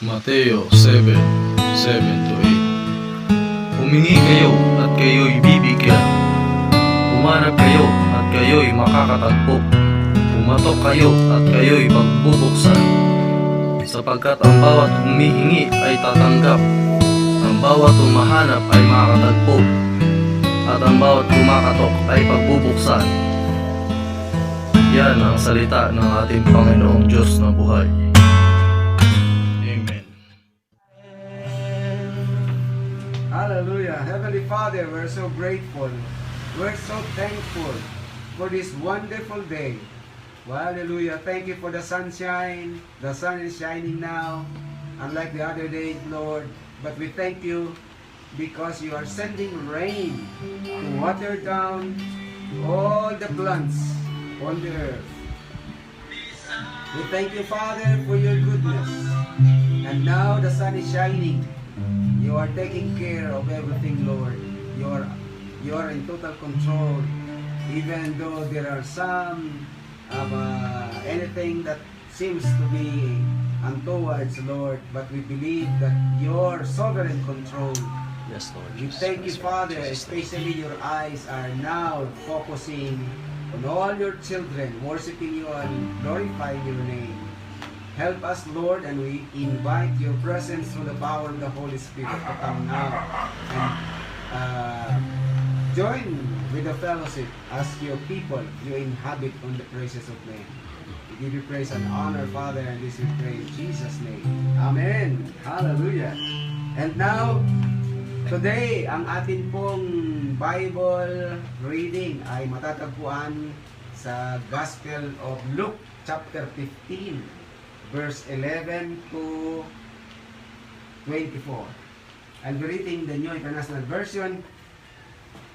Mateo 7:7-8. Humingi kayo at kayo'y bibigyan. Humanap kayo at kayo'y makakatagpo. Pumatok kayo at kayo'y pagbubuksan. Sapagkat ang bawat humihingi ay tatanggap, ang bawat humahanap ay makakatagpo, at ang bawat kumakatok ay pagbubuksan. Yan ang salita ng ating Panginoong Diyos na buhay. Amen. Hallelujah. Heavenly Father, we're so grateful. We're so thankful for this wonderful day. Hallelujah. Thank you for the sunshine. The sun is shining now, unlike the other days, Lord. But we thank you because you are sending rain to water down all the plants on the earth. We thank you, Father, for your goodness. And now the sun is shining. You are taking care of everything, Lord. You are in total control. Even though there are some anything that seems to be untowards, Lord, but we believe that your sovereign control. Yes, Lord. We thank you, Father, especially your eyes are now focusing on all your children, worshiping you and glorifying your name. Help us, Lord, and we invite your presence through the power of the Holy Spirit to come now and join with the fellowship as your people you inhabit on the precious of name. We give you praise and honor, Father, and this we pray in Jesus' name. Amen. Hallelujah. And now, today, ang atin pong Bible reading ay matatagpuan sa Gospel of Luke chapter 15 verse 11 to 24. I'll be reading the New International Version.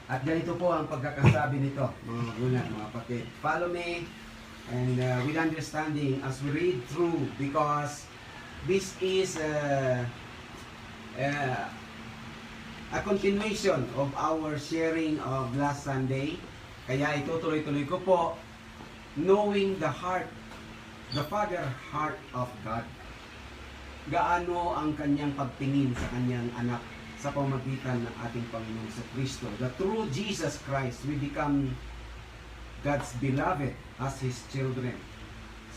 At ganito po ang pagkakasabi nito, mga magulang, mga kapatid. Follow me and with understanding as we read through, because this is a continuation of our sharing of last Sunday. Kaya itutuloy-tuloy ko po, knowing the heart, the Father heart of God. Gaano ang kanyang pagtingin sa kanyang anak sa pamagitan ng ating Panginoong Kristo. The true Jesus Christ, we become God's beloved as His children.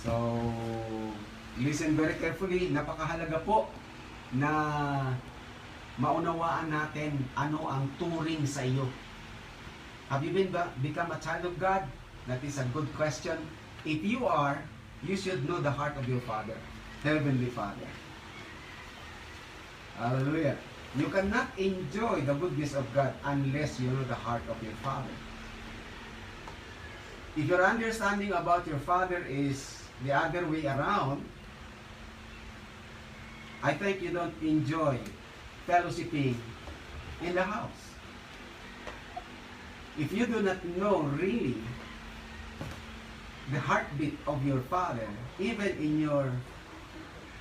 So, listen very carefully. Napakahalaga po na maunawaan natin ano ang turing sa iyo. Have you become a child of God? That is a good question. If you are, you should know the heart of your Father, Heavenly Father. Hallelujah. You cannot enjoy the goodness of God unless you know the heart of your Father. If your understanding about your Father is the other way around, I think you don't enjoy fellowshipping in the house. If you do not know really the heartbeat of your Father, even in your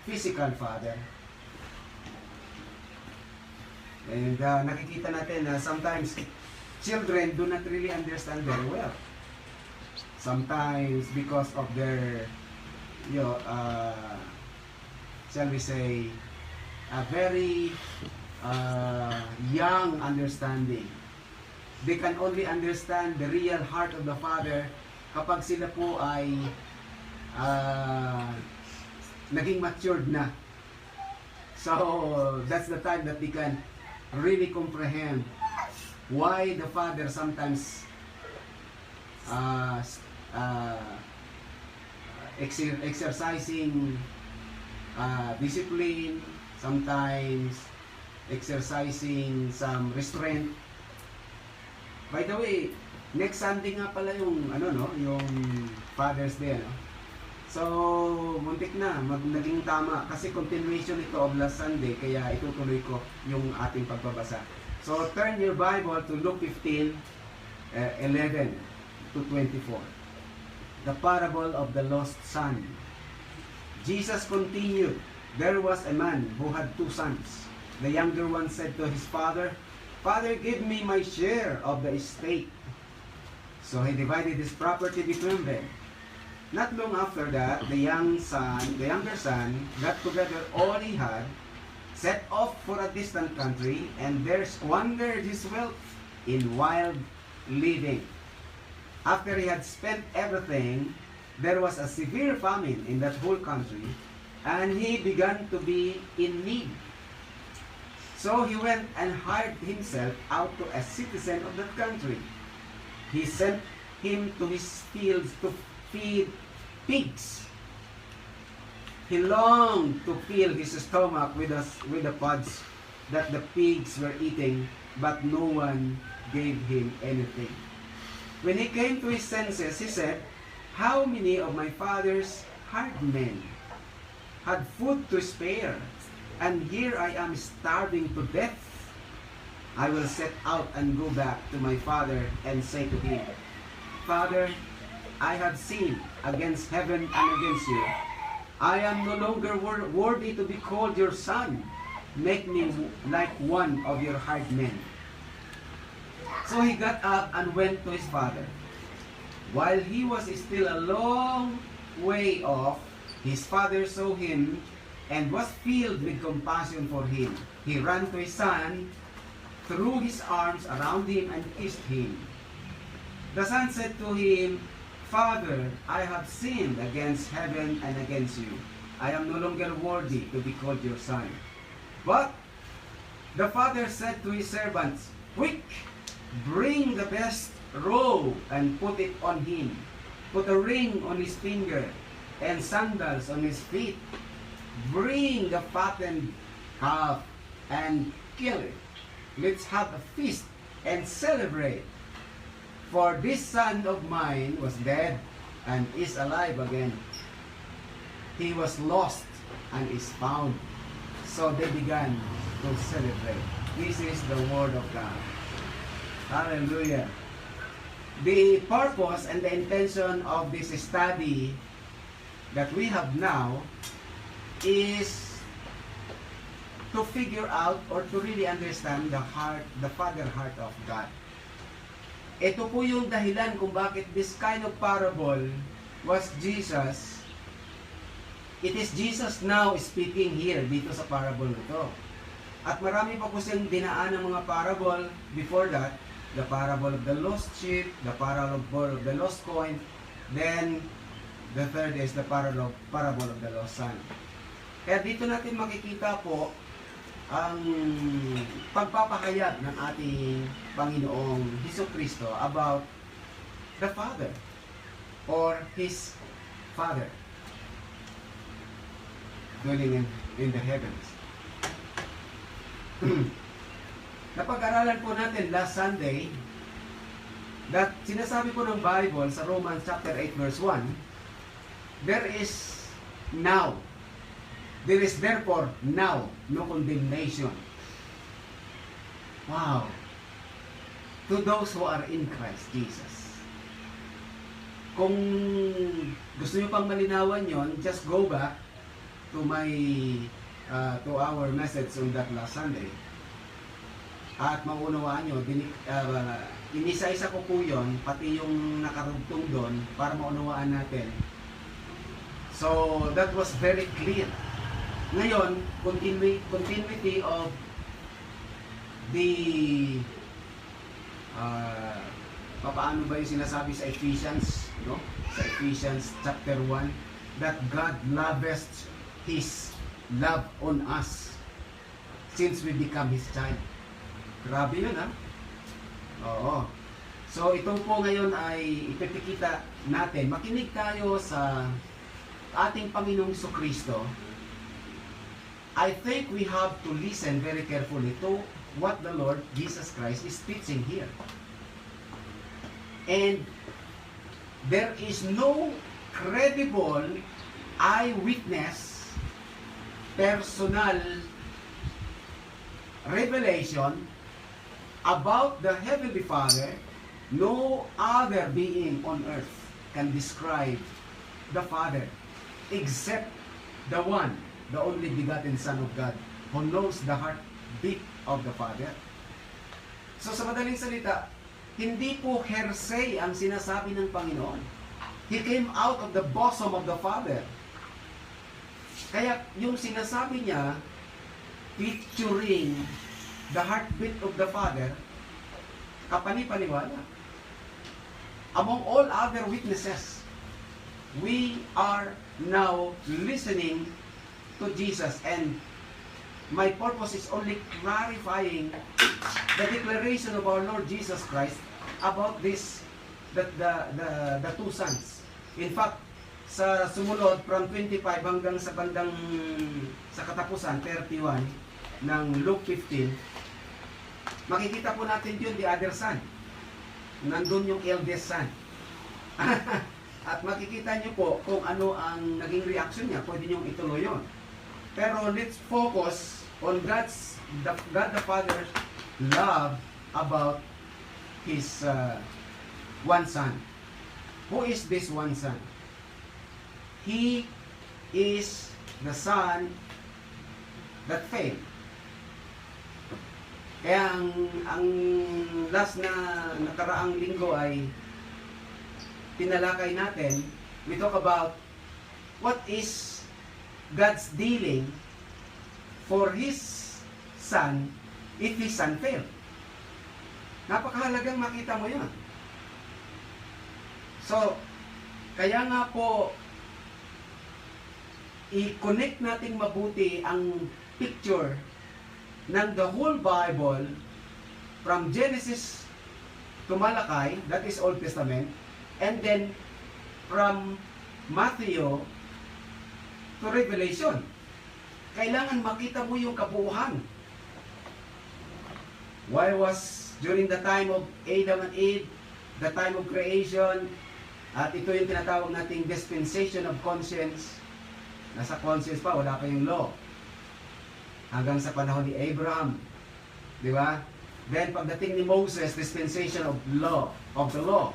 physical father, and nakikita natin na sometimes children do not really understand very well. Sometimes because of their, shall we say, a very young understanding. They can only understand the real heart of the Father kapag sila po ay naging matured na. So that's the time that they can really comprehend why the Father sometimes exercising discipline, sometimes exercising some restraint. By the way, next Sunday nga pala yung yung Father's Day, So, muntik na, naging tama kasi continuation ito of last Sunday, kaya itutuloy ko yung ating pagbabasa. So, turn your Bible to Luke 15, 11 to 24. The parable of the lost son. Jesus continued, there was a man who had two sons. The younger one said to his father, "Father, give me my share of the estate." So he divided his property between them. not long after that, the younger son, got together all he had, set off for a distant country, and there squandered his wealth in wild living. After he had spent everything, there was a severe famine in that whole country, and he began to be in need. So he went and hired himself out to a citizen of that country. He sent him to his fields to feed pigs. He longed to fill his stomach with the pods that the pigs were eating, but no one gave him anything. When he came to his senses, he said, "How many of my father's hired men had food to spare, and here I am starving to death? I will set out and go back to my father and say to him, Father, I have sinned against heaven and against you. I am no longer worthy to be called your son. Make me like one of your hired men." So he got up and went to his father. While he was still a long way off, his father saw him and was filled with compassion for him. He ran to his son, threw his arms around him, and kissed him. The son said to him, "Father, I have sinned against heaven and against you. I am no longer worthy to be called your son." But the father said to his servants, "Quick, bring the best robe and put it on him. Put a ring on his finger and sandals on his feet. Bring the fattened calf and kill it. Let's have a feast and celebrate. For this son of mine was dead and is alive again. He was lost and is found." So they began to celebrate. This is the word of God. Hallelujah. The purpose and the intention of this study that we have now is to figure out or to really understand the Father heart of God. Ito po yung dahilan kung bakit this kind of parable was Jesus. It is Jesus now speaking here dito sa parable nito. At marami pa po siyang dinaan ng mga parable before that. The parable of the lost sheep, the parable of the lost coin, then the third is the parable of the lost son. Kaya dito natin makikita po ang pagpapahayag ng ating Panginoong Hesukristo about the Father or His Father dwelling in the heavens. Napag-aralan po natin last Sunday that sinasabi po ng Bible sa Romans chapter 8 verse 1, there is therefore now no condemnation. Wow! To those who are in Christ Jesus. Kung gusto nyo pang malinawan yon, just go back to to our message on that last Sunday. At maunawaan nyo, inisa-isa ko po yun, pati yung nakarugtong doon, para maunawaan natin. So, that was very clear. Ngayon, continuity of the papaano ba yung sinasabi sa Ephesians, no? Sa Ephesians chapter 1, that God lavished His love on us since we become His child. Grabe yun, ha? Oo. So, ito po ngayon ay ipipikita natin. Makinig tayo sa ating Panginoong Jesucristo. I think we have to listen very carefully to what the Lord Jesus Christ is teaching here. And there is no credible eyewitness, personal revelation about the Heavenly Father. No other being on earth can describe the Father except the one, the only begotten Son of God, who knows the heartbeat of the Father. So sa madaling salita, hindi po hearsay ang sinasabi ng Panginoon. He came out of the bosom of the Father. Kaya yung sinasabi niya, picturing the heartbeat of the Father, kapani-paniwala. Among all other witnesses, we are now listening to Jesus, and my purpose is only clarifying the declaration of our Lord Jesus Christ about this, the two sons. In fact, sa sumunod from 25 hanggang sa bandang sa katapusan 31 ng Luke 15, makikita po natin yun, the other son. Nandun yung eldest son. At makikita nyo po kung ano ang naging reaction niya. Pwede nyo ituloy yun. Pero let's focus on God the Father's love about His one son. Who is this one son? He is the son that failed. Kaya ang last na nakaraang linggo ay tinalakay natin, we talk about what is God's dealing for His son if His son failed. Napakahalagang makita mo yan. So, kaya nga po, i-connect natin mabuti ang picture ng the whole Bible from Genesis to Malachi, that is Old Testament, and then from Matthew to Revelation. Kailangan makita mo yung kabuuan. Why was during the time of Adam and Eve, the time of creation, at ito yung tinatawag nating dispensation of conscience. Nasa conscience pa, wala pa yung law. Hanggang sa panahon ni Abraham. Di ba? Then pagdating ni Moses, dispensation of law, of the law.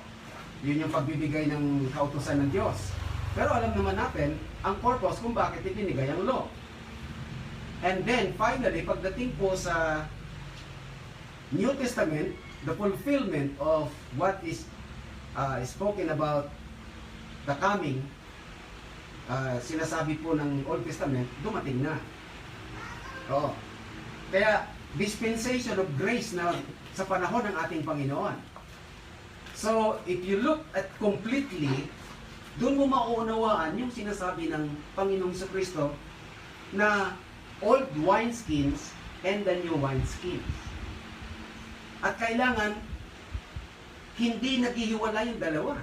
Yun yung pagbibigay ng kautusan ng Diyos. Pero alam naman natin, ang purpose kung bakit ibinigay ang law. And then finally, pagdating po sa New Testament, the fulfillment of what is spoken about the coming, sinasabi po ng Old Testament, dumating na. Oo. Kaya, dispensation of grace na sa panahon ng ating Panginoon. So, if you look at completely, doon mo mauunawaan yung sinasabi ng Panginoong Kristo na old wineskins and the new wineskins. At kailangan, hindi naghihiwalay yung dalawa.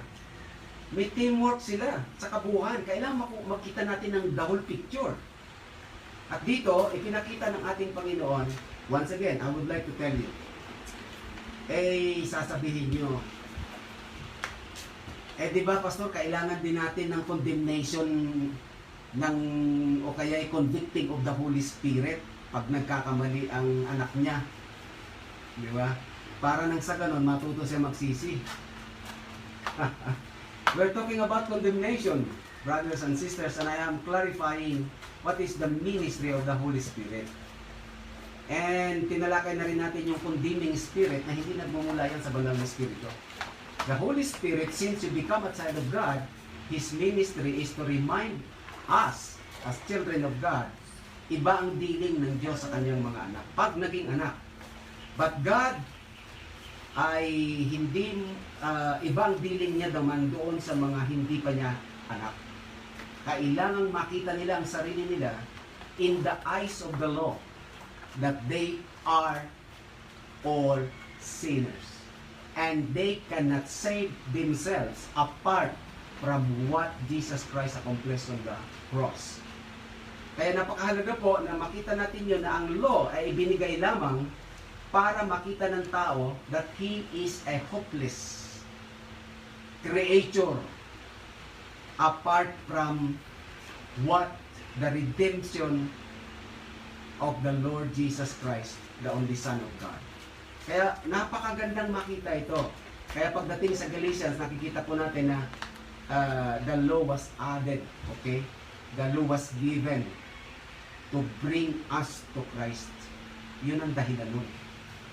May teamwork sila sa kabuuan. Kailangan makita natin ang the whole picture. At dito, ipinakita ng ating Panginoon, once again, I would like to tell you, sasabihin nyo, di ba, Pastor, kailangan din natin ng condemnation o kaya convicting of the Holy Spirit pag nagkakamali ang anak niya. Di ba? Para nang sa ganon, matuto siya magsisi. We're talking about condemnation, brothers and sisters, and I am clarifying what is the ministry of the Holy Spirit. And tinalakay na rin natin yung condemning spirit na hindi nagmumula yan sa banal na spirito. The Holy Spirit, since you become a child of God, His ministry is to remind us, as children of God, iba ang dealing ng Diyos sa kanyang mga anak. Pag naging anak. But God ay hindi, ibang dealing niya naman doon sa mga hindi pa niya anak. Kailangang makita nila ang sarili nila in the eyes of the law that they are all sinners. And they cannot save themselves apart from what Jesus Christ accomplished on the cross. Kaya napakahalaga po na makita natin yun na ang law ay ibinigay lamang para makita ng tao that he is a hopeless creature apart from what the redemption of the Lord Jesus Christ, the only Son of God. Kaya napakagandang makita ito. Kaya pagdating sa Galatians, nakikita po natin na the law was added, okay? The law was given to bring us to Christ. Yun ang dahilan nun.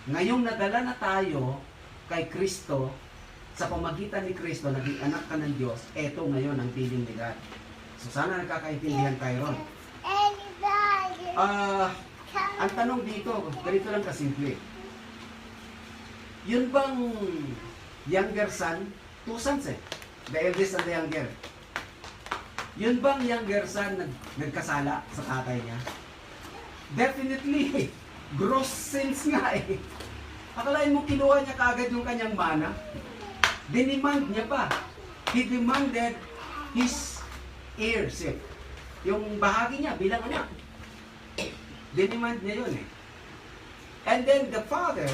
Ngayong nadala na tayo kay Kristo sa pamagitan ni Kristo, naging anak ka ng Diyos, eto ngayon ang piling ni God. So sana nagkakaintindihan tayo ron. Ang tanong dito, ganito lang kasimple. Yun bang younger son, two sons the eldest and the younger. Yun bang younger son nagkasala sa tatay niya? Definitely, gross sins nga Akalain mo kinuha niya kaagad yung kanyang mana? Dinemand niya pa. He demanded his heirship. Yung bahagi niya bilang anak. Dinemand niya yun And then the father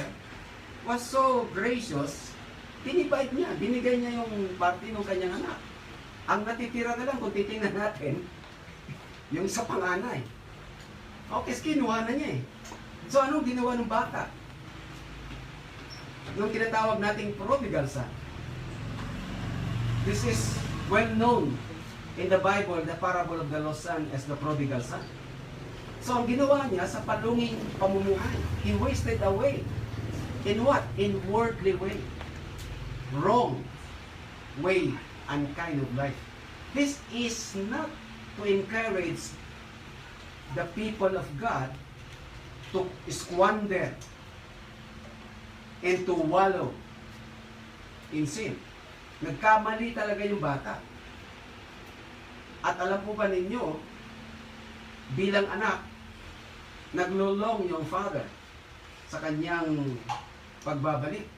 was so gracious, pinibait niya, binigay niya yung parte ng kanyang anak. Ang natitira na lang kung titingnan natin, yung sa panganay. Okay, kinuha na niya So anong ginawa ng bata? Yung tinatawag nating prodigal son. This is well known in the Bible, the parable of the lost son as the prodigal son. So ang ginawa niya sa palunging pamumuhay, he wasted away. In what? In worldly way. Wrong way and kind of life. This is not to encourage the people of God to squander and to wallow in sin. Nagkamali talaga yung bata. At alam po ba ninyo, bilang anak, naglulong yung father sa kanyang pagbabalik.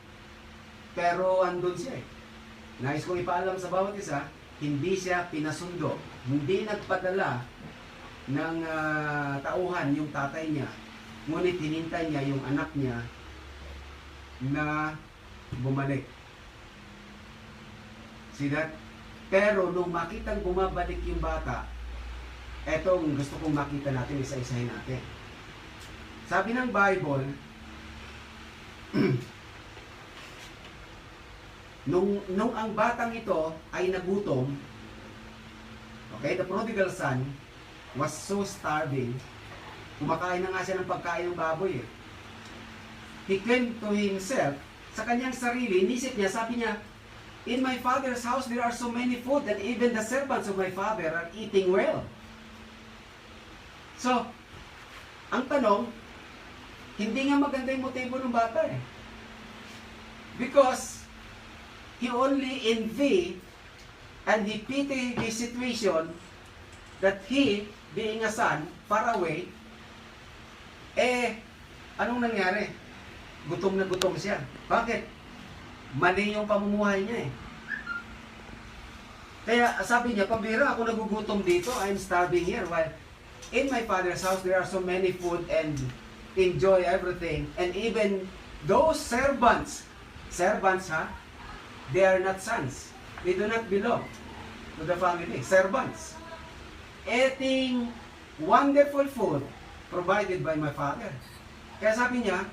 Pero andun siya Nais kong ipaalam sa bawat isa, hindi siya pinasundo. Hindi nagpadala ng tauhan yung tatay niya. Ngunit hinintay niya yung anak niya na bumalik. See that? Pero nung makitang bumabalik yung bata, etong gusto kong makita natin, isa-isahin natin. Sabi ng Bible, nung ang batang ito ay nagutom, okay, the prodigal son was so starving, kumakain na nga siya ng pagkain ng baboy He came to himself, sa kanyang sarili, inisip niya, sabi niya, in my father's house there are so many food and even the servants of my father are eating well. So, ang tanong, hindi nga maganda yung motibo ng bata Because he only envy and he pity his situation that he, being a son, far away, anong nangyari? Gutom na gutom siya. Bakit? Mali yung pamumuhay niya Kaya sabi niya, pabira ako nagugutom dito, I'm starving here. While in my father's house, there are so many food and enjoy everything. And even those servants, they are not sons. They do not belong to the family. Servants. Eating wonderful food provided by my father. Kaya sabi niya,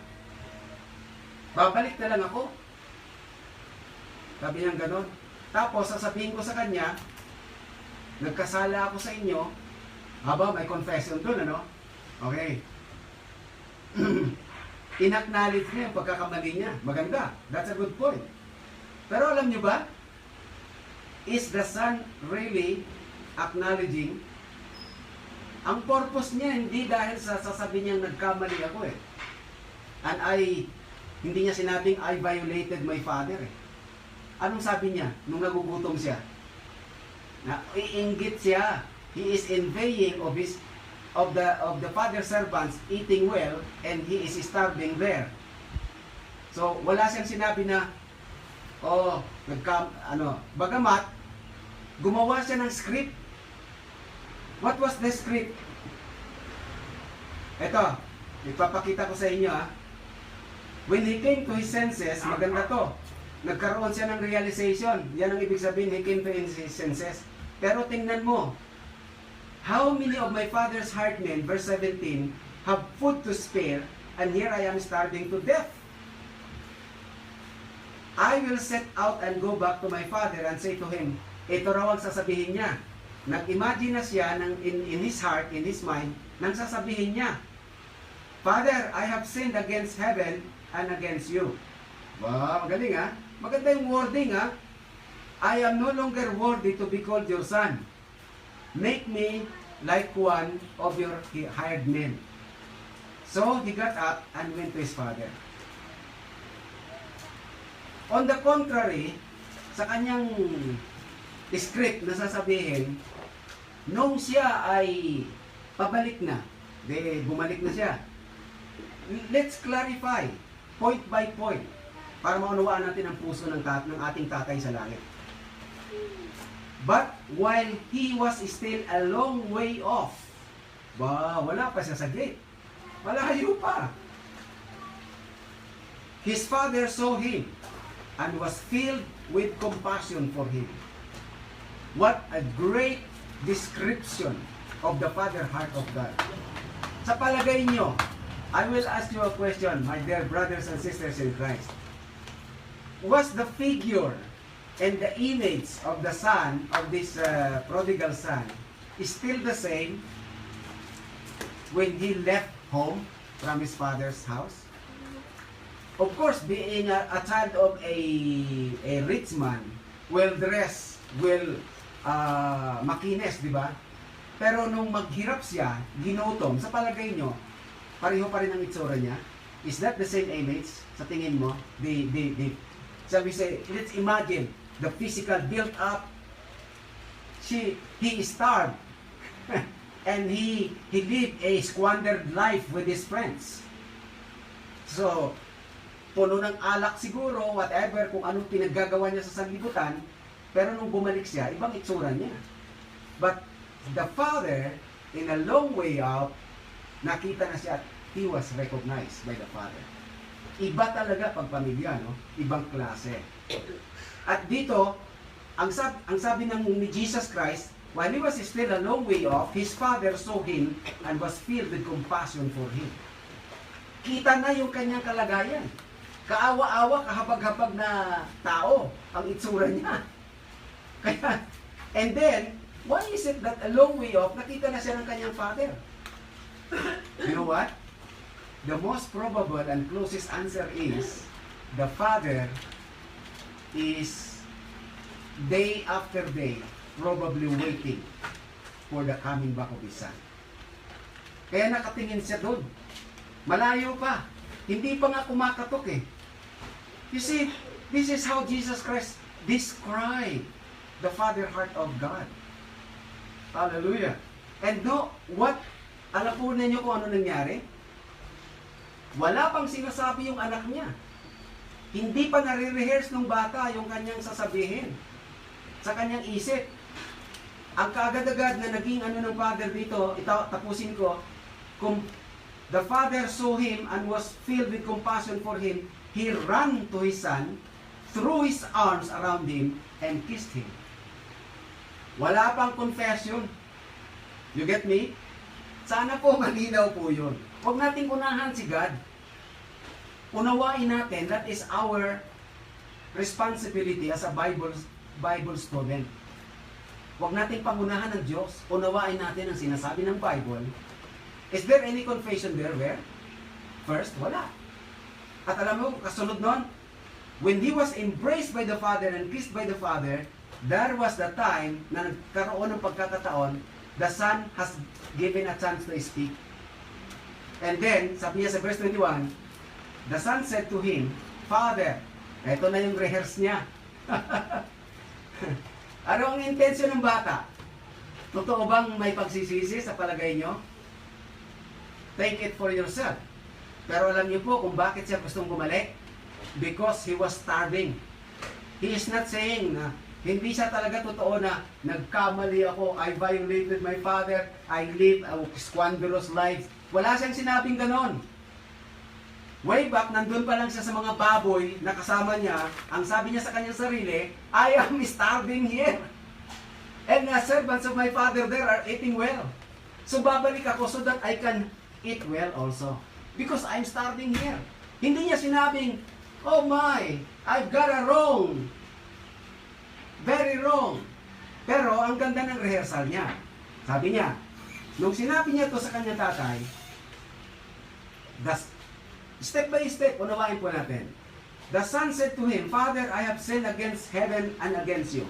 babalik na lang ako. Sabi niya ganon. Tapos sasabihin ko sa kanya, nagkasala ako sa inyo. May confession dun, Okay. In-acknowledge niya yung pagkakamali niya. Maganda. That's a good point. Pero alam niyo ba, is the son really acknowledging? Ang purpose niya, hindi dahil sa sasabihin niyang nagkamali ako And hindi niya sinabing, I violated my father Anong sabi niya nung nagugutom siya? Iinggit siya. He is envying of the father's servants eating well and he is starving there. So wala siyang sinabi na bagamat gumawa siya ng script. What was the script? Ito, ipapakita ko sa inyo When he came to his senses, maganda to. Nagkaroon siya ng realization. Yan ang ibig sabihin, he came to his senses. Pero tingnan mo, how many of my father's hardmen, verse 17, have food to spare, and here I am starving to death. I will set out and go back to my father and say to him, ito raw ang sasabihin niya. Nag-imagine na siya in his heart, in his mind, nang sasabihin niya, Father, I have sinned against heaven and against you. Wow, galing Maganda yung wording, ha? I am no longer worthy to be called your son. Make me like one of your hired men. So he got up and went to his father. On the contrary, sa kanyang script na sasabihin, nung siya ay pabalik na, bumalik na siya. Let's clarify, point by point, para maunawaan natin ang puso ng ating tatay sa langit. But while he was still a long way off, wala pa siya sa gate. Malayo pa. His father saw him and was filled with compassion for him. What a great description of the father heart of God. Sa palagay nyo, I will ask you a question, my dear brothers and sisters in Christ. Was the figure and the image of the son, of this prodigal son, is still the same when he left home from his father's house? Of course, being a child of a rich man, well-dressed, makines, di ba? Pero nung maghirap siya, ginutom, sa palagay nyo, pareho pa rin ang itsura niya? Is that the same image sa tingin mo? Shall we say, let's imagine, the physical built up, he starved, and he lived a squandered life with his friends. So, puno ng alak siguro, whatever, kung anong pinaggagawa niya sa sanlibutan, pero nung bumalik siya, ibang itsura niya. But the father, in a long way out, nakita na siya at he was recognized by the father. Iba talaga pag pamilya, no? Ibang klase. At dito, ang sabi ni Jesus Christ, while he was still a long way off, his father saw him and was filled with compassion for him. Kita na yung kanyang kalagayan. Kaawa-awa, kahabag-habag na tao ang itsura niya. Kaya, and then, why is it that a long way off, nakita na siya ng kanyang father? You know what? The most probable and closest answer is, the father is, day after day, probably waiting for the coming back of his son. Kaya nakatingin siya doon. Malayo pa. Hindi pa nga kumakatok eh. You see, this is how Jesus Christ described the father heart of God. Hallelujah. And alam po ninyo kung ano nangyari? Wala pang sinasabi yung anak niya. Hindi pa nare-rehearse ng bata yung kanyang sasabihin sa kanyang isip. Ang kaagad-agad na naging ng father dito, tapusin ko, kung the father saw him and was filled with compassion for him, he ran to his son, threw his arms around him, and kissed him. Wala pang confession. You get me? Sana po malinaw po yun. Huwag nating unahan si God. Unawain natin, that is our responsibility as a Bible student. Huwag nating pangunahan ng Diyos. Unawain natin ang sinasabi ng Bible. Is there any confession there? Where? First, wala. At alam mo, kasunod nun, when he was embraced by the Father and kissed by the Father, there was the time na nagkaroon ng pagkakataon, the Son has given a chance to speak. And then, sabi niya sa verse 21, the Son said to him, Father, ito na yung rehearse niya. Ano ang intensyon ng bata? Totoo bang may pagsisisi sa palagay nyo? Take it for yourself. Pero alam niyo po kung bakit siya gustong bumalik? Because he was starving. He is not saying na hindi siya talaga totoo na nagkamali ako, I violated my father, I live a squanderous life. Wala siyang sinabing ganon. Way back, nandun pa lang siya sa mga baboy na kasama niya, ang sabi niya sa kanyang sarili, I am starving here. And the servants of my father there are eating well. So babalik ako so that I can eat well also. Because I'm starving here. Hindi niya sinabing, oh my, I've got a wrong. Very wrong. Pero ang ganda ng rehearsal niya. Sabi niya, nung sinabi niya to sa kanyang tatay, step by step, unawain po natin. The son said to him, Father, I have sinned against heaven and against you.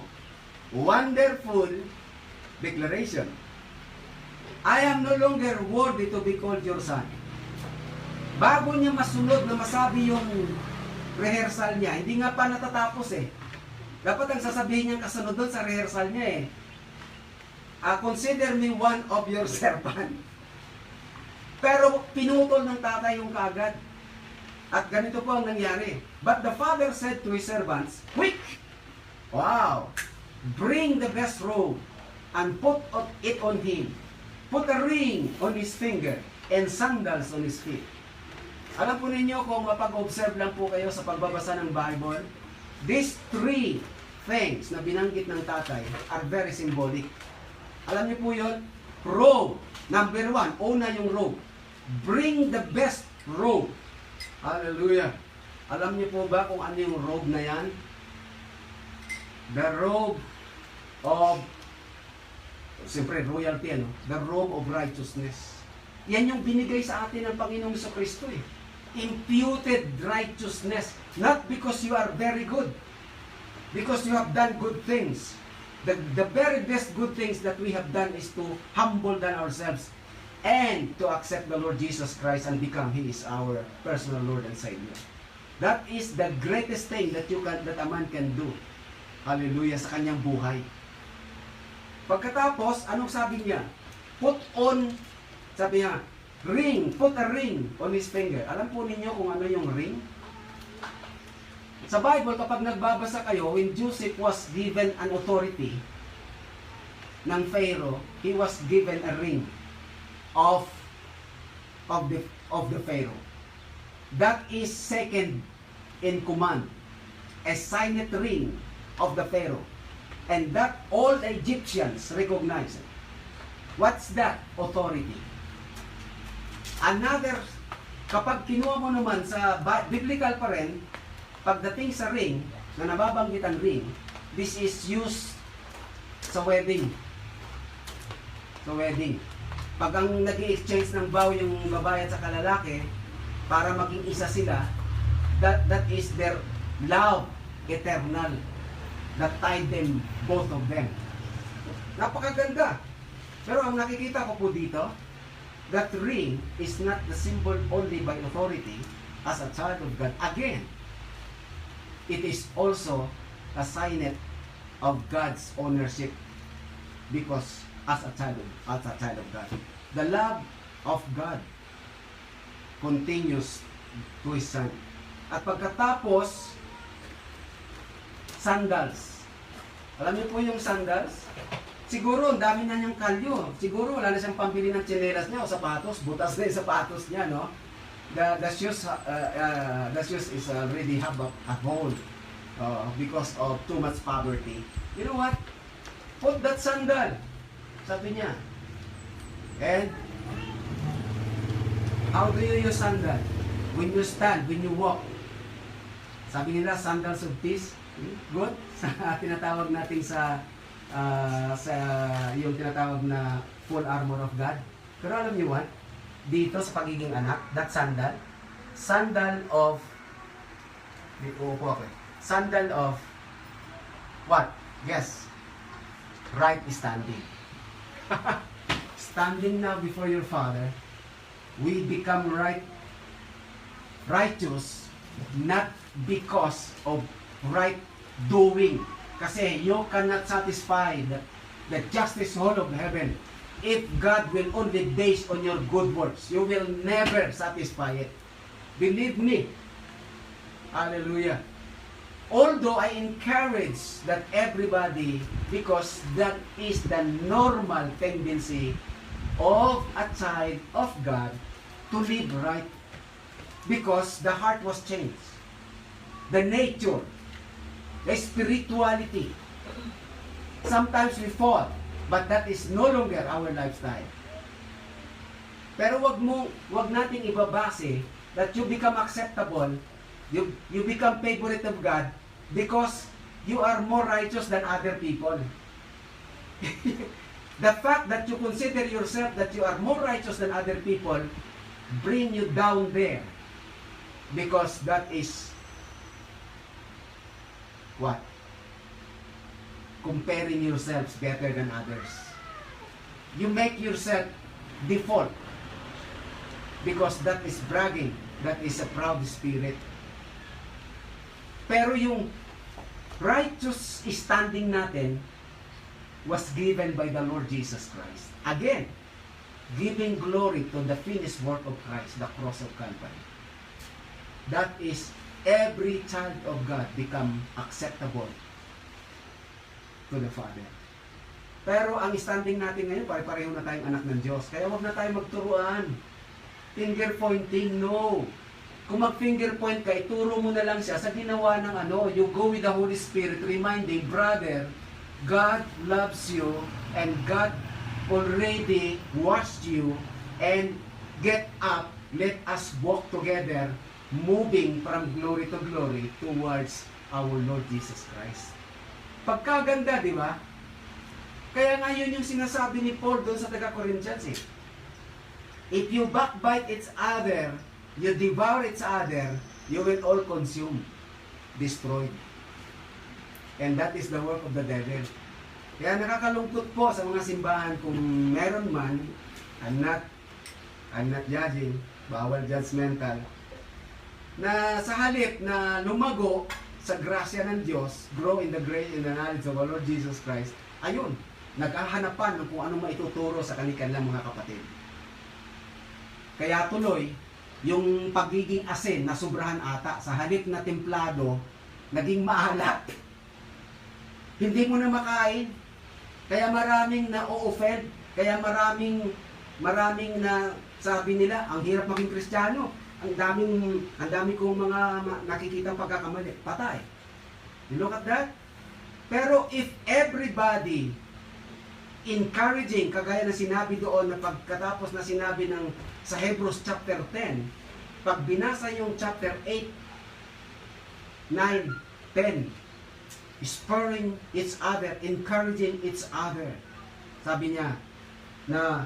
Wonderful declaration. I am no longer worthy to be called your son. Bago niya masunod na masabi yung rehearsal niya, hindi nga pa natatapos eh. Dapat ang sasabihin niya kasunod doon sa rehearsal niya eh. Consider me one of your servant. Pero pinutol ng tatay yung kaagad. At ganito po ang nangyari. But the father said to his servants, quick! Wow! Bring the best robe and put it on him. Put a ring on his finger and sandals on his feet. Alam po ninyo kung mapag-observe lang po kayo sa pagbabasa ng Bible, these three things na binanggit ng tatay are very symbolic. Alam niyo po yun? Robe. Number one, una yung robe. Bring the best robe. Hallelujah. Alam niyo po ba kung ano yung robe na yan? The robe of, siyempre royalty, ano? The robe of righteousness. Yan yung binigay sa atin ng Panginoong Jesucristo eh. Imputed righteousness. Not because you are very good. Because you have done good things. The very best good things that we have done is to humble down ourselves and to accept the Lord Jesus Christ and become He is our personal Lord and Savior. That is the greatest thing that a man can do. Hallelujah, sa kanyang buhay. Pagkatapos, anong sabi niya? Put on, sabi niya, ring, put a ring on his finger. Alam po ninyo kung ano yung ring? Sa Bible, kapag nagbabasa kayo, when Joseph was given an authority ng Pharaoh, he was given a ring of the Pharaoh. That is second in command, a signet ring of the Pharaoh. And that all Egyptians recognize it. What's that? Authority. Another, kapag kinuha mo naman sa biblical pa rin, pagdating sa ring, na nababanggit ang ring, this is used sa wedding. Sa wedding. Pag ang nag-exchange ng vow yung babae at sa kalalaki, para maging isa sila, that is their love eternal that tied them, both of them. Napakaganda. Pero ang nakikita ko po dito, that ring is not the symbol only by authority as a child of God. Again, it is also a signet of God's ownership because as a child of God. The love of God continues to His Son. At pagkatapos, sandals. Alam niyo po yung sandals? Siguro, ang dami na niyang kalyo. Siguro, wala na siyang pambili ng tsinelas niya o sapatos. Butas na yung sapatos niya, no? The shoes is already have a hole because of too much poverty. You know what? Put that sandal. Sabi niya. And how do you use sandal? When you stand, when you walk. Sabi nila, sandals of peace. Good. Tinatawag natin sa yung tinatawag na full armor of God. Pero alam niyo what? Dito sa pagiging anak, that sandal of sandal of what? Yes. Right standing. Standing now before your Father, we become righteous not because of right doing. Kasi you cannot satisfy the justice whole of heaven if God will only base on your good works. You will never satisfy it. Believe me. Hallelujah. Although I encourage that everybody, because that is the normal tendency of a child of God to live right. Because the heart was changed. The nature, the spirituality. Sometimes we fall, but that is no longer our lifestyle. Pero wag nating ibabase that you become acceptable, you become favorite of God because you are more righteous than other people. The fact that you consider yourself that you are more righteous than other people bring you down there because that is what? Comparing yourselves better than others. You make yourself default because that is bragging. That is a proud spirit. Pero yung righteous standing natin was given by the Lord Jesus Christ. Again, giving glory to the finished work of Christ, the cross of Calvary. That is, every child of God become acceptable to the Father. Pero ang standing natin ngayon, pare-pareho na tayong anak ng Diyos. Kaya wag na tayo magturuan. Finger pointing, no. Kung mag-finger point ka, ituro mo na lang siya sa ginawa ng ano. You go with the Holy Spirit, reminding, brother, God loves you, and God already washed you, and get up, let us walk together, moving from glory to glory towards our Lord Jesus Christ. Pagkaganda, di ba? Kaya nga yun yung sinasabi ni Paul doon sa taga-Corinthians eh. If you backbite each other, you devour each other, you will all consume, destroyed. And that is the work of the devil. Kaya nakakalungkot po sa mga simbahan kung meron man, I'm not judging, bawal judgmental, na sa halip na lumago sa grasya ng Diyos, grow in the grace and the knowledge of our Lord Jesus Christ, ayun, nagkahanapan ng kung anong maituturo sa kanilang mga kapatid. Kaya tuloy, yung pagiging asin na sobrahan ata, sa halip na templado, naging maalat. Hindi mo na makain. Kaya maraming na-o-offend. Kaya maraming na sabi nila, ang hirap maging Kristiyano. Ang dami kong mga nakikitang pagkakamali. Patay. You look at that? Pero if everybody encouraging, kagaya na sinabi doon na pagkatapos na sinabi ng sa Hebrews chapter 10, pag binasa yung chapter 8, 9, 10, spurring each other, encouraging each other. Sabi niya na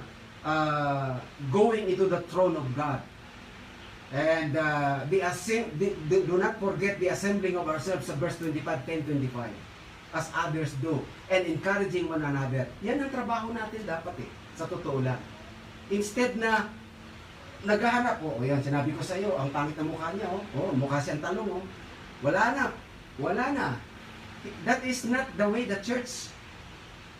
going into the throne of God. And do not forget the assembling of ourselves sa verse 25, 10-25, as others do, and encouraging one another. Yan ang trabaho natin dapat sa totoo lang. Instead na naghahanap, yan, sinabi ko sa iyo, ang pangit na mukha niya, mukha siyang talong, wala na. That is not the way the church,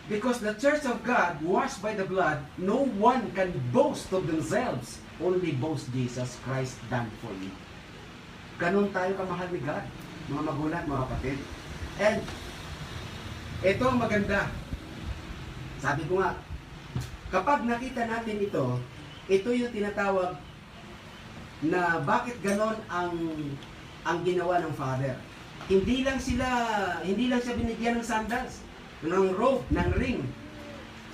because the church of God, washed by the blood, no one can boast of themselves, only boast Jesus Christ done for me. Ganon tayo kamahal ni God, mga magulang, mga kapatid. And, ito ang maganda. Sabi ko nga, kapag nakita natin ito yung tinatawag na bakit ganon ang ginawa ng Father. Hindi lang siya binigyan ng sandals, ng robe, ng ring.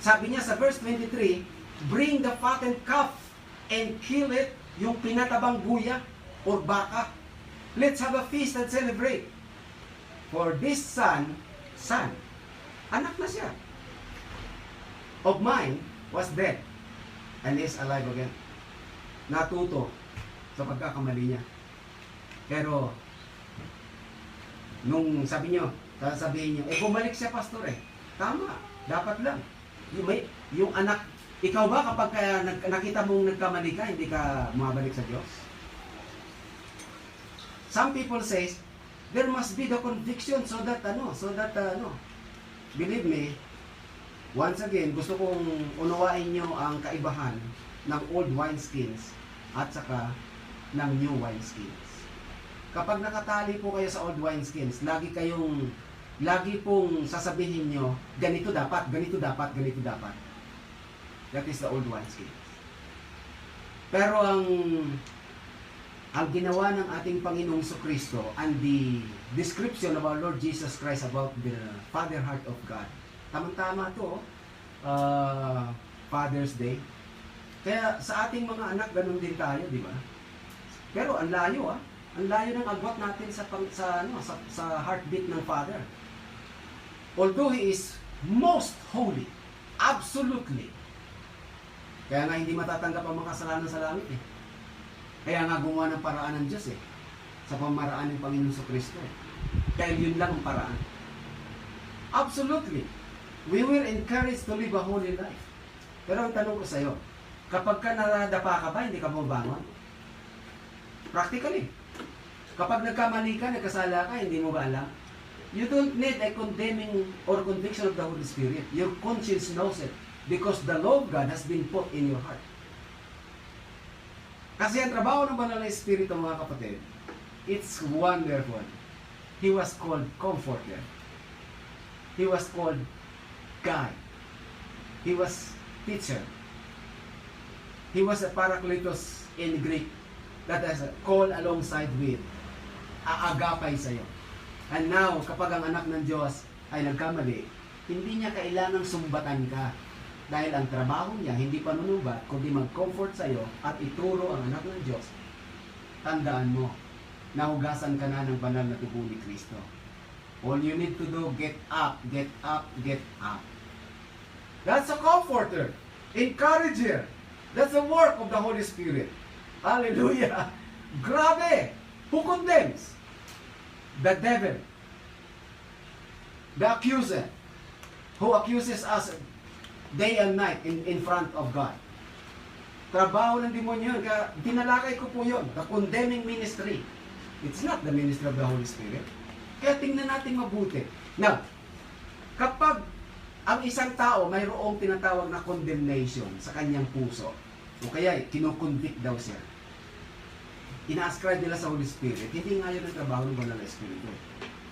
Sabi niya sa verse 23, bring the fattened calf and kill it, yung pinatabang guya or baka. Let's have a feast and celebrate. For this son, anak na siya, of mine was dead and is alive again. Natuto sa pagkakamali niya. Pero nung sabihin niyo, bumalik siya, pastor Tama, dapat lang. Yung anak, ikaw ba kapag nakita mong nagkamali ka, hindi ka mabalik sa Diyos? Some people say, there must be the conviction so that believe me, once again, gusto kong unawain nyo ang kaibahan ng old wineskins at saka ng new wineskins. Kapag nakatali po kayo sa old wineskins, lagi pong sasabihin nyo, ganito dapat. That is the old wineskins. Pero ang ginawa ng ating Panginoong Kristo and the description of our Lord Jesus Christ about the Father heart of God, tamang-tama to, Father's Day. Kaya sa ating mga anak, ganun din tayo, di ba? Pero ang layo, ang layo ng agwat natin sa heartbeat ng Father. Although He is most holy, absolutely. Kaya nga hindi matatanggap ang mga kasalanan sa langit Kaya nga gumawa ng paraan ng Diyos sa pamaraan ng Panginoon Kristo Dahil yun lang ang paraan. Absolutely. We will encourage to live a holy life. Pero ang tanong ko sa'yo, kapag ka nadapa ka ba, hindi ka bumabangon? Practically. Kapag nagkamali ka, nagkasala ka, hindi mo ba alam? You don't need a condemning or conviction of the Holy Spirit. Your conscience knows it because the law of God has been put in your heart. Kasi ang trabaho ng banal na Espiritu, mga kapatid, it's wonderful. He was called Comforter. He was called Guide. He was Teacher. He was a Parakletos in Greek that is called alongside with, aagapay sa'yo. And now, kapag ang anak ng Diyos ay nagkamali, hindi niya kailangang sumbatan ka. Dahil ang trabaho niya, hindi panunubat, kundi mag-comfort sa'yo at ituro ang anak ng Diyos. Tandaan mo, nahugasan ka na ng banal na dugo ni Kristo. All you need to do, get up, get up, get up. That's a comforter, encourager. That's the work of the Holy Spirit. Hallelujah! Grabe! Who condemns? The devil. The accuser. Who accuses us day and night in front of God. Trabaho ng demonyo yun. Kaya dinalakay ko po yun. The condemning ministry. It's not the ministry of the Holy Spirit. Kaya tingnan natin mabuti. Now, kapag ang isang tao mayroong tinatawag na condemnation sa kanyang puso, o kaya kinukonvict daw siya, ina-ascribe nila sa Holy Spirit, hindi nga yun ang trabaho ng banal na Espiritu.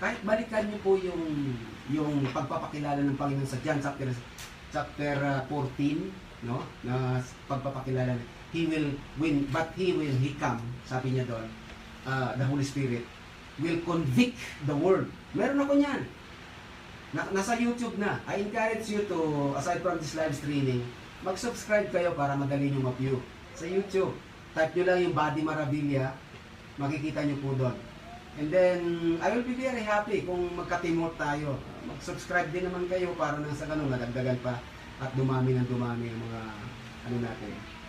Kahit balikan niyo po yung pagpapakilala ng Panginoon sa John chapter 14, no? Na pagpapakilala, he will win, but he come, sabi niya doon, the Holy Spirit will convict the world. Meron ako niyan. Nasa YouTube na. I encourage you to, aside from this live streaming, mag-subscribe kayo para madali nyo ma-view. Sa YouTube, type nyo lang yung Body Maravilla, makikita nyo po doon. And then, I will be very happy kung magka-teamwork tayo. Mag-subscribe din naman kayo para nang sa ganun, nadagdagan pa at dumami ng dumami ang mga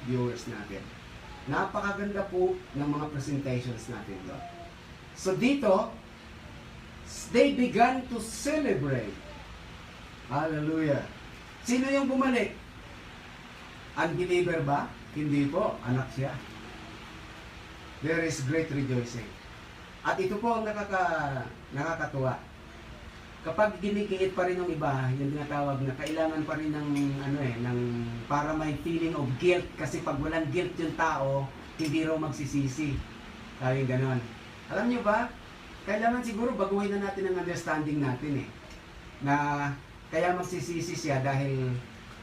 viewers natin. Napakaganda po ng mga presentations natin doon. So dito, they began to celebrate. Hallelujah. Sino yung bumalik? Unbeliever ba? Hindi po, anak siya. There is great rejoicing. At ito po ang nakakatuwa. Kapag ginigiit pa rin ng iba, yung tinatawag na kailangan pa rin ng para may feeling of guilt, kasi pag walang guilt yung tao, hindi raw magsisisi. Sabi ganon. Alam nyo ba, kailangan siguro baguhin na natin ang understanding natin na kaya magsisisi siya dahil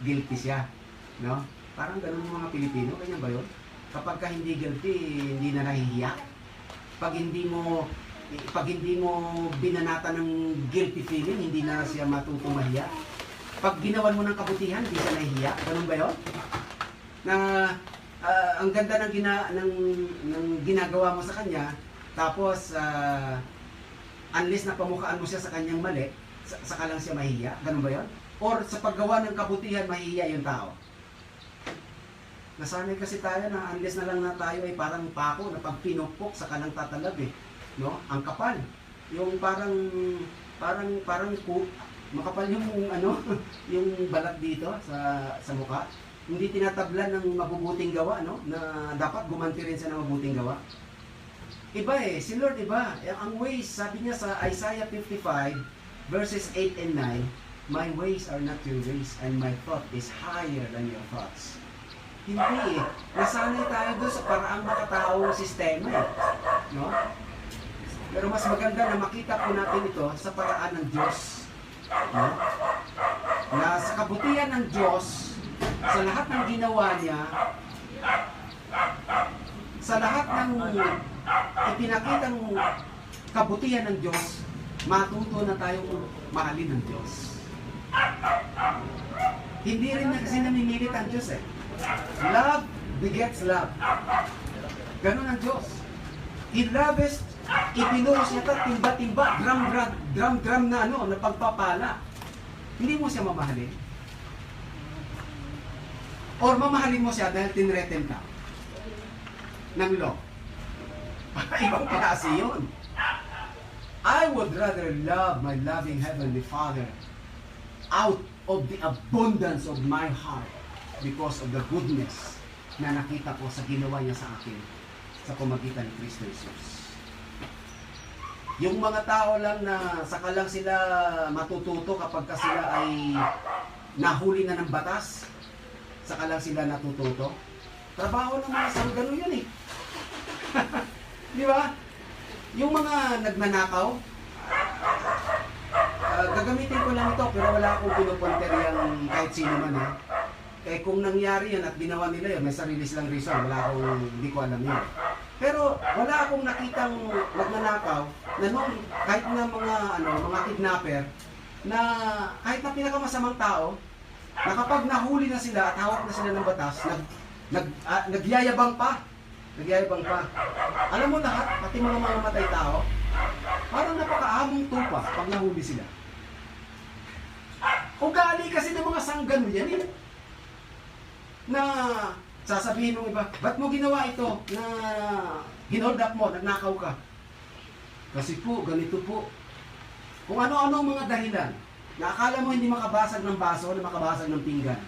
guilty siya, no? Parang ganun yung mga Pilipino, kanya ba yun? Kapag ka hindi guilty, hindi na nahihiya. Pag hindi mo binanata ng guilty feeling, hindi na siya matutumahiya. Pag ginawan mo ng kabutihan, hindi siya nahihiya. Ganun ba yun? Na ang ganda ng ginagawa mo sa kanya, tapos unless na pamukhaan mo siya sa kanyang mali, saka lang siya mahihiya. Ganun ba yun? Or sa paggawa ng kabutihan, mahihiya yung tao. Nasanay kasi tayo na unless na lang na tayo ay parang pako na pag pinupok sa kanang tatalab no? Ang kapal. Yung parang makapal yung yung balat dito sa mukha. Hindi tinatablan ng mabubuting gawa, no? Na dapat gumanti rin siya ng mabuting gawa. Iba si Lord iba. Ang ways, sabi niya sa Isaiah 55 verses 8 and 9, my ways are not your ways and my thought is higher than your thoughts. Hindi nasanay tayo doon sa paraang makataong sistema no? Pero mas maganda na makita po natin ito sa paraan ng Diyos, no? Na sa kabutihan ng Diyos, sa lahat ng ginawa niya, sa lahat ng ipinakitang kabutihan ng Diyos, matuto na tayong mahalin ng Diyos. Hindi rin na kasi namimilit ang Diyos Love begets love. Ganun ang Diyos. He loves, ipinuhos niya ito, timba-timba, drum na na pagpapala. Hindi mo siya mamahalin. Or mamahalin mo siya dahil tinreten ka ng law. Ibang klase yun. I would rather love my loving Heavenly Father out of the abundance of my heart because of the goodness na nakita ko sa ginawa niya sa akin sa pamagitan ni Kristo Jesus. Yung mga tao lang na saka lang sila matututo kapag ka sila ay nahuli na ng batas, saka lang sila natututo. Trabaho ng mga sanggano yun eh. Di ba? Yung mga nagnanakaw, gagamitin ko lang ito pero wala akong pinupunter yung kahit sino man eh. Eh kung nangyari yan at ginawa nila yun, may sarili silang reason, hindi ko alam yun. Pero wala akong nakitang nagnanakaw na nung kahit na mga kidnapper na kahit na pinakamasamang tao, na kapag nahuli na sila at hawak na sila ng batas, nagyayabang pa. Nagyayabang pa. Alam mo lahat, pati mga mamamatay tao, parang napakaamong tupa pag nahuli sila. Ugali kasi ng mga sanggano yan eh. Na sasabihin ng iba, ba't mo ginawa ito na hinold up mo, nagnakaw ka? Kasi po, ganito po. Kung ano-ano ang mga dahilan, na akala mo hindi makabasag ng baso, na makabasag ng pinggan.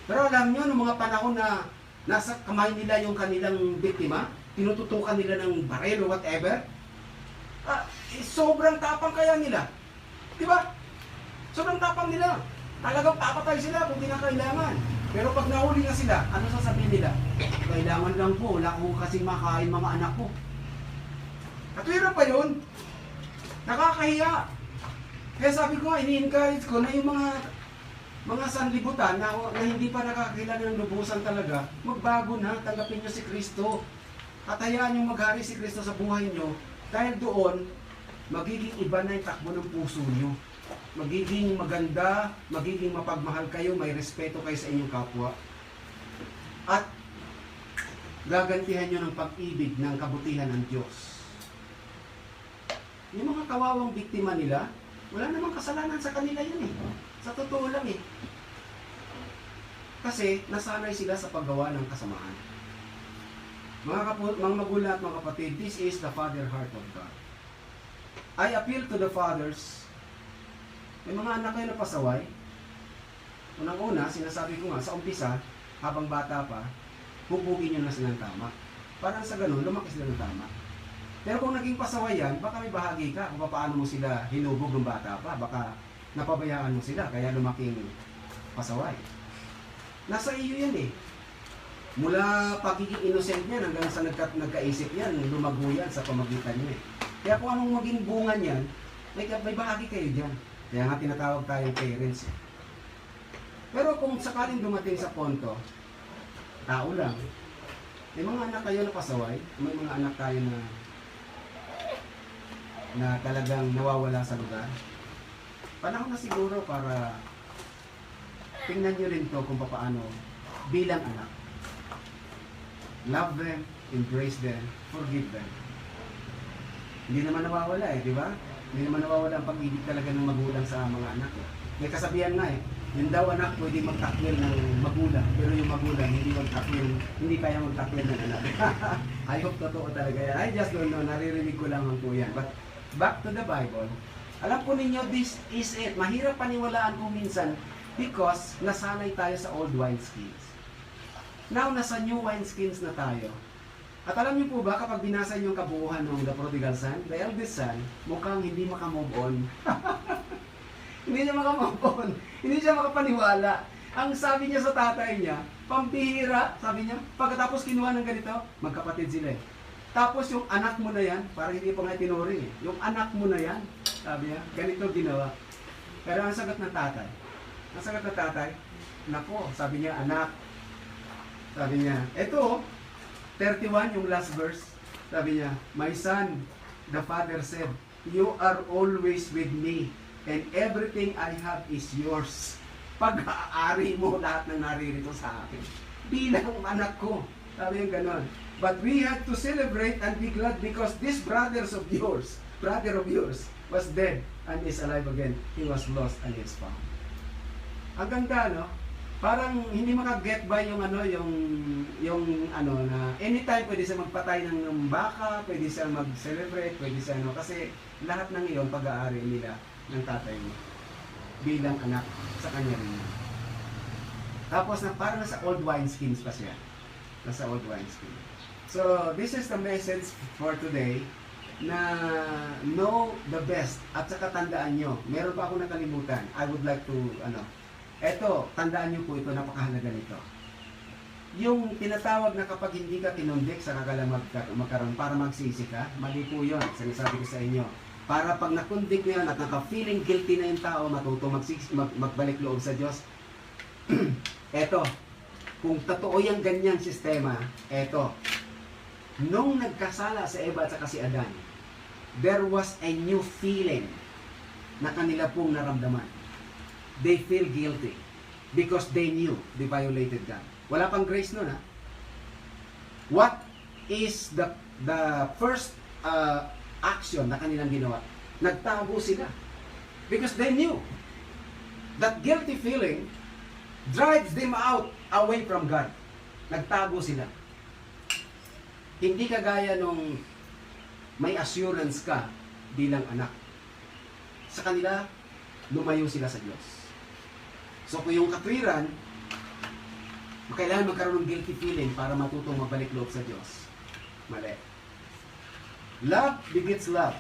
Pero alam nyo, noong mga panahon na nasa kamay nila yung kanilang biktima, tinututukan nila ng barel o whatever, sobrang tapang kaya nila. Diba? Sobrang tapang nila. Talagang papatay sila kung di na kailangan. Pero pag nahuli na sila, ano sasabihin nila? Kailangan lang po, wala ko kasing makain mga anak ko. Katwira pa yun. Nakakahiya. Kaya sabi ko, ini-encourage ko na yung mga sanlibutan na hindi pa nakakilala ng lubusan talaga, magbago na, tanggapin nyo si Kristo. At hayaan nyo maghari si Kristo sa buhay nyo. Dahil doon, magiging iba na yung takbo ng puso nyo. Magiging maganda, magiging mapagmahal kayo, may respeto kayo sa inyong kapwa. At gagantihan nyo ng pag-ibig ng kabutihan ng Diyos. Yung mga kawawang biktima nila, wala namang kasalanan sa kanila yun eh. Sa totoo lang eh. Kasi nasanay sila sa paggawa ng kasamaan. Mga magulang at mga kapatid, this is the father heart of God. I appeal to the fathers. May mga anak kayo na pasaway. Unang-una, sinasabi ko nga, sa umpisa, habang bata pa, hubugin nyo na silang tama. Parang sa ganun, lumaki sila ng tama. Pero kung naging pasaway yan, baka may bahagi ka kung paano mo sila hinubog ng bata pa. Baka napabayaan mo sila, kaya lumaking pasaway. Nasa iyo yan eh. Mula pagiging innocent niyan hanggang sa nagkaisip yan, lumago yan sa pamagitan niya eh. Kaya kung anong maging bunga niyan, may bahagi kayo dyan. Kaya nga tinatawag tayong parents eh. Pero kung sakaling dumating sa punto, tao lang, may mga anak kayo na pasaway, may mga anak tayo na talagang nawawala sa lugar. Panahon na siguro para tingnan nyo rin to kung paano bilang anak. Love them, embrace them, forgive them. Hindi naman nawawala eh, di ba? Hindi naman nawawala ang pag-ibig talaga ng magulang sa mga anak eh. May kasabihan nga eh, yung daw anak pwede magtakwil ng magulang, pero yung magulang hindi kaya magtakwil ng anak. I hope totoo talaga yan. I just don't know, naririnig ko lang po yan. But back to the Bible, alam po ninyo, this is it. Mahirap paniwalaan kung minsan because nasanay tayo sa old wineskins. Now, nasa new wineskins na tayo. At alam niyo po ba, kapag binasa niyo yung kabuuan ng The Prodigal Son, the eldest son, mukhang hindi makamove on. Hindi siya makamove on. Hindi siya makapaniwala. Ang sabi niya sa tatay niya, pambihira, sabi niya, pagkatapos kinuha ng ganito, magkapatid sila eh. Tapos yung anak mo na yan, parang hindi pa nga tinuring eh. Yung anak mo na yan, sabi niya, ganito ginawa. Pero ang sagot ng tatay, nako, sabi niya, anak. Sabi niya, eto, 31 yung last verse. Sabi niya, my son, the father said, you are always with me, and everything I have is yours. Pag-aari mo lahat ng naririto sa akin. Bilang anak ko. Sabi niya ganon. But we had to celebrate and be glad because this brother of yours, was dead and is alive again. He was lost and is found. Ang ganda, no? parang hindi makaget by yung na anytime pwede siya magpatay ng baka, pwede siya mag-celebrate, pwede siya kasi lahat ng iyon pag-aari nila ng tatay mo bilang anak sa kanya rin. Tapos na parang nasa old wineskins pa siya. Nasa old wineskin. So, this is the message for today na know the best at saka tandaan nyo. Meron pa ako nakalimutan. I would like to, eto, tandaan nyo po ito, napakahalaga nito. Yung tinatawag na kapag hindi ka kinonvict sa kagalang magkaroon para magsisi ka, mali po yun, sinasabi ko sa inyo. Para pag nakonvict mo yan at naka-feeling guilty na yung tao, matutong magbalik loob sa Diyos. Eto, kung totoo yung ganyang sistema, eto, nung nagkasala sa Eva at saka si Adan, there was a new feeling na kanila pong naramdaman. They feel guilty because they knew they violated God. Wala pang grace nun, ha? What is the first action na kanilang ginawa? Nagtago sila. Because they knew that guilty feeling drives them out away from God. Nagtago sila. Hindi kagaya nung may assurance ka bilang anak. Sa kanila, lumayo sila sa Diyos. So kung yung katwiran, kailangan magkaroon ng guilty feeling para matutong magbalik loob sa Diyos. Mali. Love begets love.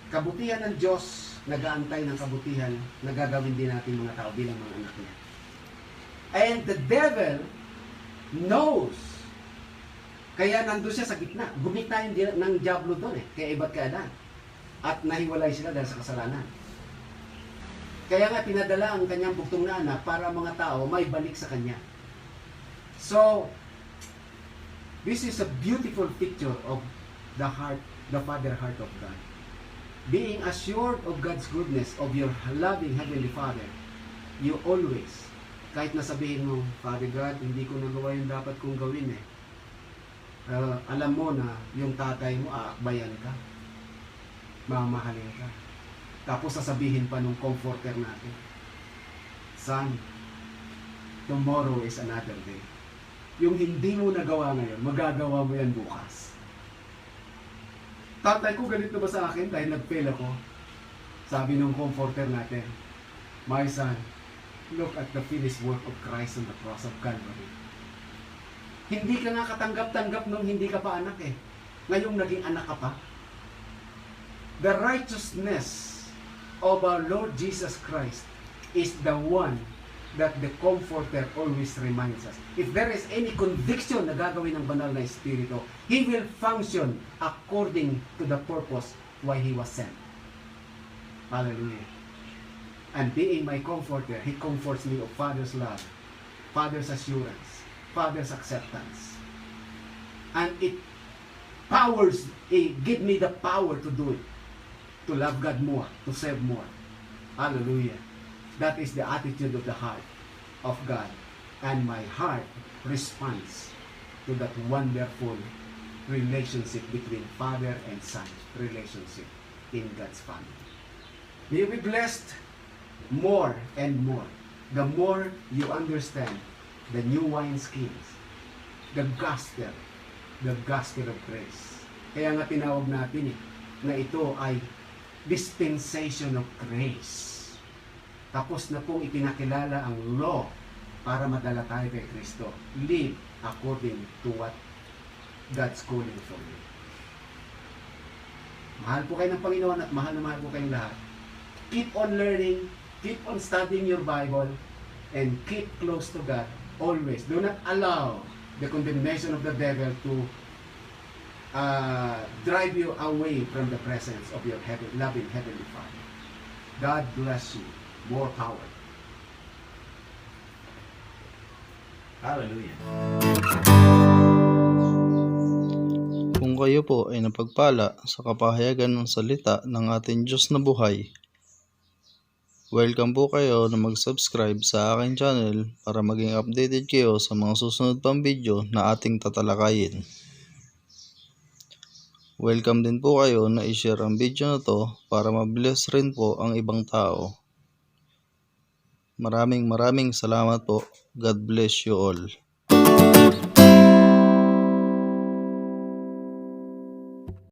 Kabutihan ng Diyos, nag-aantay ng kabutihan na gagawin din natin mga tao bilang mga anak niya. And the devil knows. Kaya nandun siya sa gitna. Gumita yung ng Diablo doon kay Eva at kay Adan. At nahiwalay sila dahil sa kasalanan. Kaya nga pinadala ang kanyang buktong na anak para mga tao may balik sa kanya. So, this is a beautiful picture of the heart, the Father heart of God. Being assured of God's goodness, of your loving Heavenly Father, you always, kahit nasabihin mo, Father God, hindi ko nagawa yung dapat kong gawin alam mo na yung tatay mo, aakbayan ka, mamahalin ka. Tapos sasabihin pa nung comforter natin, Son, tomorrow is another day. Yung hindi mo nagawa ngayon, magagawa mo yan bukas. Tatay ko galit na ba sa akin dahil nag-fail ako? Sabi nung comforter natin, My son, look at the finished work of Christ on the cross of Calvary. Hindi ka nga katanggap-tanggap nung hindi ka pa anak Ngayong naging anak ka pa. The righteousness of our Lord Jesus Christ is the one that the Comforter always reminds us. If there is any conviction na gagawin ng banal na Espiritu, He will function according to the purpose why He was sent. Hallelujah. And being my Comforter, He comforts me of Father's love, Father's assurance, Father's acceptance. And it give me the power to do it. To love God more, to serve more. Hallelujah. That is the attitude of the heart of God. And my heart responds to that wonderful relationship between Father and Son. Relationship in God's family. May you be blessed more and more. The more you understand the new wineskins, the gospel of grace. Kaya nga tinawag natin na ito ay dispensation of grace. Tapos na pong ipinakilala ang law para madala tayo kay Kristo. Live according to what God's calling for you. Mahal po kayo ng Panginoon at mahal na mahal po kayong lahat. Keep on learning, keep on studying your Bible, and keep close to God always. Do not allow the condemnation of the devil to drive you away from the presence of your loving Heavenly Father. God bless you. More power. Hallelujah. Kung kayo po ay napagpala sa kapahayagan ng salita ng ating Diyos na buhay, welcome po kayo na mag-subscribe sa aking channel para maging updated kayo sa mga susunod pang video na ating tatalakayin. Welcome din po kayo na i-share ang video na to para ma-bless rin po ang ibang tao. Maraming salamat po. God bless you all.